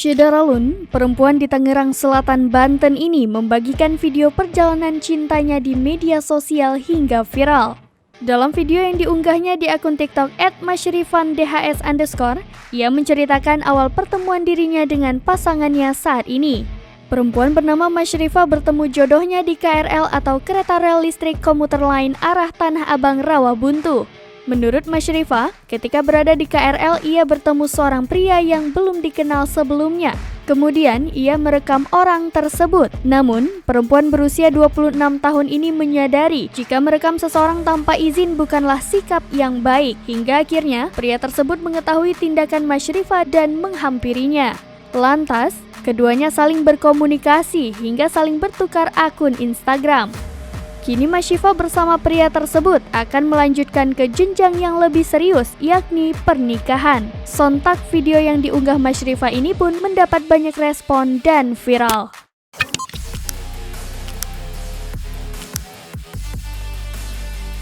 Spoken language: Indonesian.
Syedaralun, perempuan di Tangerang Selatan, Banten ini membagikan video perjalanan cintanya di media sosial hingga viral. Dalam video yang diunggahnya di akun TikTok @masyrifandhs_, ia menceritakan awal pertemuan dirinya dengan pasangannya saat ini. Perempuan bernama Masyrifah bertemu jodohnya di KRL atau Kereta Rel Listrik Komuter Lain arah Tanah Abang Rawabuntu. Menurut Masyrifah, ketika berada di KRL ia bertemu seorang pria yang belum dikenal sebelumnya. Kemudian ia merekam orang tersebut. Namun, perempuan berusia 26 tahun ini menyadari jika merekam seseorang tanpa izin bukanlah sikap yang baik. Hingga akhirnya pria tersebut mengetahui tindakan Masyrifah dan menghampirinya. Lantas, keduanya saling berkomunikasi hingga saling bertukar akun Instagram. Kini Masyrifah bersama pria tersebut akan melanjutkan ke jenjang yang lebih serius, yakni pernikahan. Sontak video yang diunggah Masyrifah ini pun mendapat banyak respon dan viral.